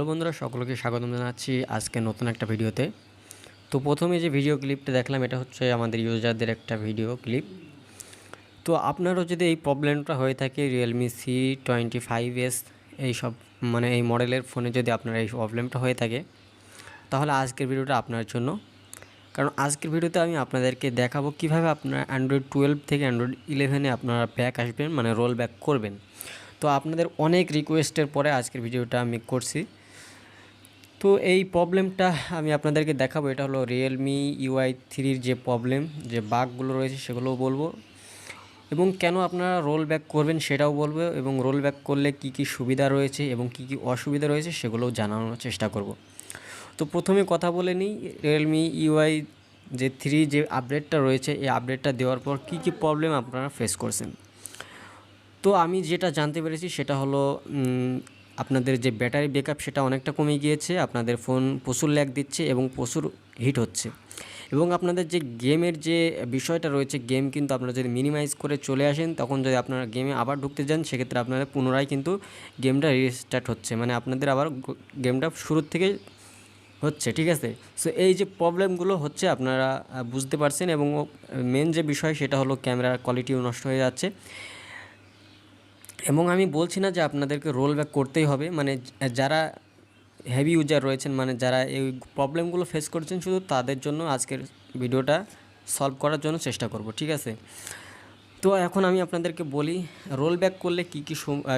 Hello বন্ধুরা, সকলকে স্বাগতম জানাচ্ছি আজকে নতুন একটা ভিডিওতে। তো প্রথমে যে ভিডিও ক্লিপটা দেখলাম এটা হচ্ছে আমাদের ইউজারদের একটা ভিডিও ক্লিপ। তো আপনারও যদি এই প্রবলেমটা হয়ে থাকে Realme C25s এইসব মানে এই মডেলের ফোনে যদি আপনার এই প্রবলেমটা হয়ে থাকে, তাহলে আজকের ভিডিওটা আপনার জন্য। কারণ আজকের ভিডিওতে আমি আপনাদেরকে দেখাবো কিভাবে আপনার অ্যান্ড্রয়েড 12 থেকে অ্যান্ড্রয়েড 11-এ আপনারা ব্যাক আসবেন, মানে রোল ব্যাক করবেন। তো আপনাদের অনেক রিকোয়েস্টের পরে আজকের ভিডিওটা আমি করছি। তো এই প্রবলেমটা আমি আপনাদেরকে দেখাবো। এটা হলো Realme UI3-র যে প্রবলেম, যে বাগগুলো রয়েছে সেগুলোও বলবো, এবং কেন আপনারা রোল ব্যাক করবেন সেটাও বলবো, এবং রোল ব্যাক করলে কি কি সুবিধা রয়েছে এবং কি কি অসুবিধা রয়েছে সেগুলোও জানানোর চেষ্টা করব। তো প্রথমে কথা বলে নিই Realme UI যে 3 যে আপডেটটা রয়েছে, এই আপডেটটা দেওয়ার পর কি কি প্রবলেম আপনারা ফেস করছেন। তো আমি যেটা জানতে পেরেছি সেটা হলো আপনাদের যে ব্যাটারি ব্যাকআপ সেটা অনেকটা কমে গিয়েছে, আপনাদের ফোন প্রচুর ল্যাগ দিচ্ছে এবং প্রচুর হিট হচ্ছে, এবং আপনাদের যে গেমের যে বিষয়টা রয়েছে, গেম কিন্তু আপনারা যদি মিনিমাইজ করে চলে আসেন, তখন যদি আপনারা গেমে আবার ঢুকতে যান সেক্ষেত্রে আপনারা পুনরায় কিন্তু গেমটা রিস্টার্ট হচ্ছে, মানে আপনাদের আবার গেমটা শুরুর থেকে হচ্ছে। ঠিক আছে, সো এই যে প্রবলেমগুলো হচ্ছে আপনারা বুঝতে পারছেন, এবং মেন যে বিষয় সেটা হলো ক্যামেরার কোয়ালিটিও নষ্ট হয়ে যাচ্ছে। এবং আমি বলছি না যে আপনাদেরকে রোল ব্যাক করতেই হবে, মানে যারা হেভি ইউজার রয়েছেন, মানে যারা এই প্রবলেমগুলো ফেস করছেন, শুধু তাদের জন্য আজকের ভিডিওটা সলভ করার জন্য চেষ্টা করব। ঠিক আছে, তো এখন আমি আপনাদেরকে বলি রোল ব্যাক করলে কী কী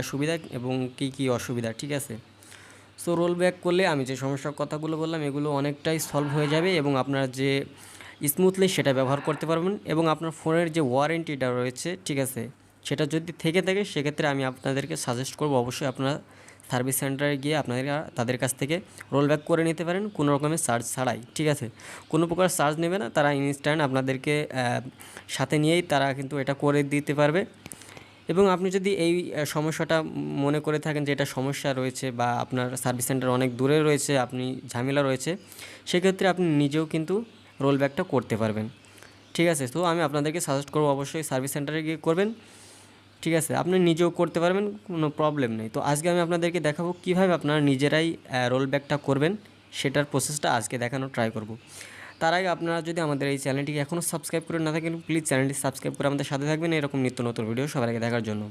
সুবিধা এবং কী কী অসুবিধা। ঠিক আছে, সো রোল ব্যাক করলে আমি যে সমস্যার কথাগুলো বললাম এগুলো অনেকটাই সলভ হয়ে যাবে, এবং আপনারা যে স্মুথলি সেটা ব্যবহার করতে পারবেন, এবং আপনার ফোনের যে ওয়ারেন্টিটা রয়েছে, ঠিক আছে, সেটা যদি থেকে থাকে সেক্ষেত্রে আমি আপনাদেরকে সাজেস্ট করব অবশ্যই আপনারা সার্ভিস সেন্টারে গিয়ে তাদের কাছ থেকে রোল ব্যাক করে নিতে পারেন কোনো রকমের চার্জ ছাড়াই। ঠিক আছে, কোনো প্রকার চার্জ নেবে না, তারা ইনস্ট্যান্ট আপনাদেরকে সাথে নিয়েই তারা কিন্তু এটা করে দিতে পারবে। এবং আপনি যদি এই সমস্যাটা মনে করে থাকেন যে এটা সমস্যা রয়েছে বা আপনার সার্ভিস সেন্টার অনেক দূরে রয়েছে, আপনি ঝামেলা রয়েছে, সেক্ষেত্রে আপনি নিজেও কিন্তু রোল ব্যাকটা করতে পারবেন। ঠিক আছে, তো আমি আপনাদেরকে সাজেস্ট করবো অবশ্যই সার্ভিস সেন্টারে গিয়ে করবেন। ঠিক আছে, আপনি নিজেও করতে পারবেন, কোনো প্রবলেম নেই। তো আজকে আমি আপনাদেরকে দেখাবো কীভাবে আপনারা নিজেরাই রোল ব্যাকটা করবেন, সেটার প্রসেসটা আজকে দেখানোর ট্রাই করব। তার আগে আপনারা যদি আমাদের এই চ্যানেলটিকে এখনও সাবস্ক্রাইব করে না থাকেন, প্লিজ চ্যানেলটি সাবস্ক্রাইব করে আমাদের সাথে থাকবেন এরকম নিত্য নতুন ভিডিও সবার আগে দেখার জন্য।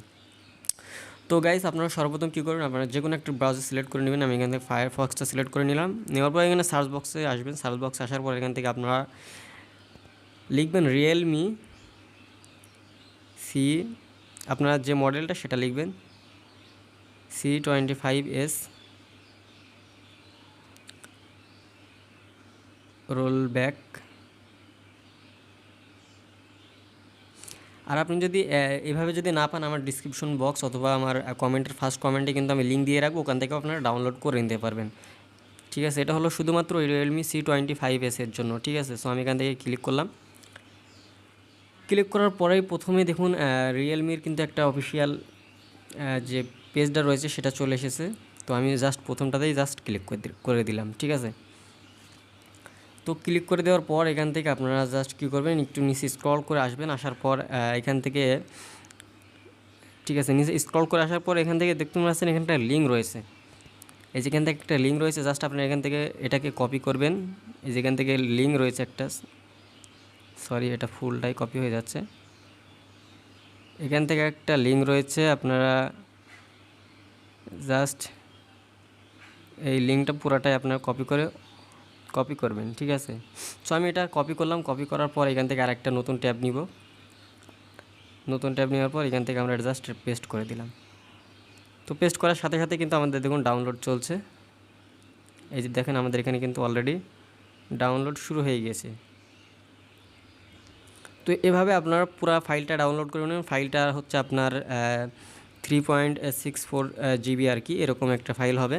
তো গাইস, আপনারা সর্বপ্রথম কী করবেন, আপনারা যে কোনো একটা ব্রাউজার সিলেক্ট করে নেবেন। আমি এখান থেকে ফায়ারফক্সটা সিলেক্ট করে নিলাম। নেওয়ার পর এখানে সার্চ বক্সে আসবেন। সার্চ বক্সে আসার পর এখান থেকে আপনারা লিখবেন Realme আপনারা যে মডেলটা সেটা লিখবেন C25s রোল ব্যাক। আর আপনি যদি এভাবে যদি না পান, আমার ডিসক্রিপশন বক্স অথবা আমার কমেন্টের ফার্স্ট কমেন্টে কিন্তু আমি লিঙ্ক দিয়ে রাখবো, ওখান থেকে আপনারা ডাউনলোড করে নিতে পারবেন। ঠিক আছে, এটা হলো শুধুমাত্র Realme C25s এর জন্য। ঠিক আছে, সো আমি এখান থেকে ক্লিক করলাম। ক্লিক করার পরেই প্রথমে দেখুন রিয়েলমির কিন্তু একটা অফিসিয়াল যে পেজটা রয়েছে সেটা চলে এসেছে। তো আমি জাস্ট প্রথমটাতেই জাস্ট ক্লিক করে দিলাম। ঠিক আছে, তো ক্লিক করে দেওয়ার পর এখান থেকে আপনারা জাস্ট কী করবেন, একটু নিচে স্ক্রল করে আসবেন। আসার পর এখান থেকে, ঠিক আছে, নিচে স্ক্রল করে আসার পর এখান থেকে দেখতে পাচ্ছেন এখানে একটা লিঙ্ক রয়েছে। এই যেখান থেকে একটা লিঙ্ক রয়েছে, জাস্ট আপনারা এখান থেকে এটাকে কপি করবেন। এই যেখান থেকে লিঙ্ক রয়েছে একটা, সরি এটা ফুলটাই কপি হয়ে যাচ্ছে। এখান থেকে একটা লিঙ্ক রয়েছে, আপনারা জাস্ট এই লিঙ্কটা পুরাটাই আপনারা কপি করবেন। ঠিক আছে, সো আমি এটা কপি করলাম। কপি করার পর এখান থেকে আরেকটা নতুন ট্যাব নিব। নতুন ট্যাব নেওয়ার পর এখান থেকে আমরা জাস্ট পেস্ট করে দিলাম। তো পেস্ট করার সাথে সাথে কিন্তু আমাদের দেখুন ডাউনলোড চলছে। এই যে দেখেন আমাদের এখানে কিন্তু অলরেডি ডাউনলোড শুরু হয়ে গেছে। তো এভাবে আপনারা পুরো ফাইলটা ডাউনলোড করে নেবেন। ফাইলটা হচ্ছে আপনার 3.64 GB আর কি, এরকম একটা ফাইল হবে।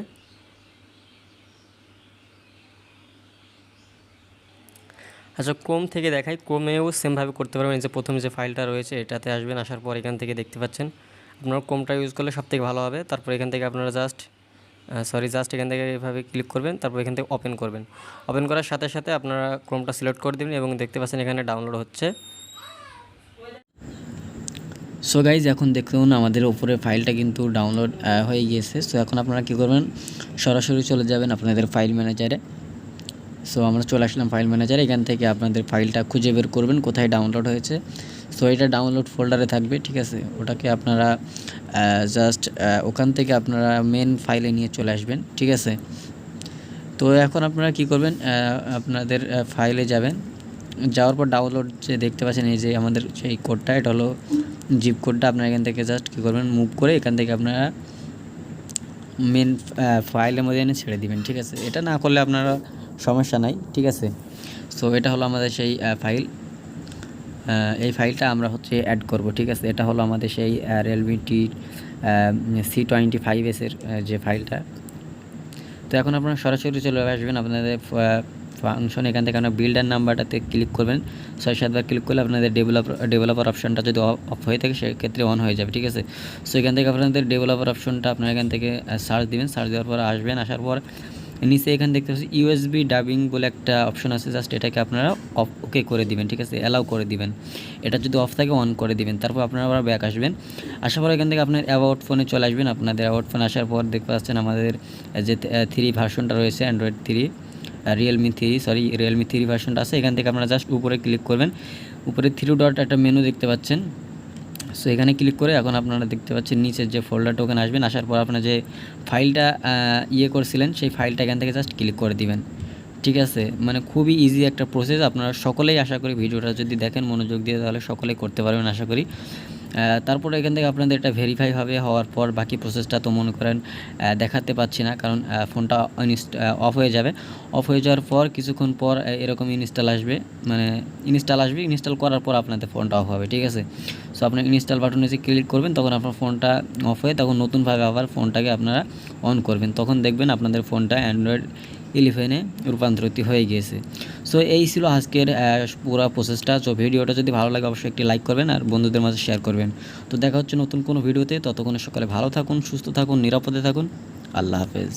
আচ্ছা, ক্রোম থেকে দেখাই, ক্রোমেও সেমভাবে করতে পারবেন। যে প্রথম যে ফাইলটা রয়েছে এটাতে আসবেন। আসার পর এখান থেকে দেখতে পাচ্ছেন আপনারা ক্রোমটা ইউজ করলে সবথেকে ভালো হবে। তারপর এখান থেকে আপনারা জাস্ট এখান থেকে এভাবে ক্লিক করবেন। তারপর এখান থেকে ওপেন করবেন। ওপেন করার সাথে সাথে আপনারা ক্রোমটা সিলেক্ট করে দেবেন এবং দেখতে পাচ্ছেন এখানে ডাউনলোড হচ্ছে। সো গাইজ এখন দেখুন আমাদের উপরে ফাইলটা কিন্তু ডাউনলোড হয়ে গিয়েছে। সো এখন আপনারা কী করবেন, সরাসরি চলে যাবেন আপনাদের ফাইল ম্যানেজারে। সো আমরা চলে আসলাম ফাইল ম্যানেজারে। এখান থেকে আপনাদের ফাইলটা খুঁজে বের করবেন কোথায় ডাউনলোড হয়েছে। সো এটা ডাউনলোড ফোল্ডারে থাকবে, ঠিক আছে। ওটাকে আপনারা জাস্ট ওখান থেকে আপনারা মেন ফাইলে নিয়ে চলে আসবেন, ঠিক আছে। তো এখন আপনারা কি করবেন, আপনাদের ফাইলে যাবেন, যাওয়ার পর ডাউনলোড যে দেখতে পাচ্ছেন এই যে আমাদের সেই কোডটা, এটা হলো জিপ কোডটা। আপনারা এখান থেকে জাস্ট কী করবেন, মুভ করে এখান থেকে আপনারা মেন ফাইলের মধ্যে এনে ছেড়ে দিবেন, ঠিক আছে। এটা না করলে আপনারা সমস্যা নাই, ঠিক আছে। সো এটা হলো আমাদের সেই ফাইল। এই ফাইলটা আমরা হচ্ছে অ্যাড করব, ঠিক আছে। এটা হলো আমাদের সেই Realme C25s এর যে ফাইলটা। তো এখন আপনারা সরাসরি চলে আসবেন আপনাদের ফাংশন। এখান থেকে আপনার বিল্ডার নাম্বারটাতে ক্লিক করবেন, 6-7 বার ক্লিক করলে আপনাদের ডেভেলপার অপশনটা যদি অফ হয়ে থাকে সেক্ষেত্রে অন হয়ে যাবে, ঠিক আছে। সো এখান থেকে আপনাদের ডেভেলপার অপশনটা আপনারা এখান থেকে সার্চ দিবেন। সার্চ দেওয়ার পর আসবেন, আসার পর নিচে এখানে দেখতে পাচ্ছি USB ডাবিং বলে একটা অপশন আছে, জাস্ট এটাকে আপনারা ওকে করে দিবেন, ঠিক আছে, অ্যালাউ করে দিবেন। এটা যদি অফ থাকে অন করে দিবেন। তারপর আপনারা আবার ব্যাক আসবেন, আসার পর এখান থেকে আপনার অ্যাবাউট ফোনে চলে আসবেন। আপনাদের অ্যাবাউট ফোন আসার পর দেখতে পাচ্ছেন আমাদের যে 3 ভার্সনটা রয়েছে, অ্যান্ড্রয়েড 3 Realme 3 ভার্সনটা আছে। এখান থেকে আপনারা জাস্ট উপরে ক্লিক করবেন, উপরে 3 ডট একটা মেনু দেখতে পাচ্ছেন। সো এখানে ক্লিক করে এখন আপনারা দেখতে পাচ্ছেন নিচের যে ফোল্ডারটা, ওখানে আসবেন। আসার পর আপনারা যে ফাইলটা করছিলেন সেই ফাইলটা এখান থেকে জাস্ট ক্লিক করে দিবেন, ঠিক আছে। মানে খুবই ইজি একটা প্রসেস। আপনারা সকলেই আশা করি ভিডিওটা যদি দেখেন মনোযোগ দিয়ে তাহলে সকলেই করতে পারবেন আশা করি। তারপরে এখান থেকে আপনাদের এটা ভেরিফাই হওয়ার পর বাকি প্রসেসটা তো মনে করেন দেখাতে পাচ্ছি না, কারণ ফোনটা অফ হয়ে যাবে। অফ হয়ে যাওয়ার পর কিছুক্ষণ পর এরকম ইনস্টল আসবে, ইনস্টল করার পর আপনাদের ফোনটা অফ হবে, ঠিক আছে। সো আপনার ইনস্টল বাটনে যে ক্লিক করবেন তখন আপনার ফোনটা অফ হয়ে তখন নতুনভাবে আবার ফোনটাকে আপনারা অন করবেন, তখন দেখবেন আপনাদের ফোনটা অ্যান্ড্রয়েড 11-এ রূপান্তরিত হয়ে গিয়েছে। সো এই ছিল আজকের পুরো প্রসেসটা। সো ভিডিওটা যদি ভালো লাগে অবশ্যই একটি লাইক করবেন আর বন্ধুদের মাঝে শেয়ার করবেন। তো দেখা হচ্ছে নতুন কোনো ভিডিওতে, ততক্ষণে সকালে ভালো থাকুন, সুস্থ থাকুন, নিরাপদে থাকুন। আল্লাহ হাফেজ।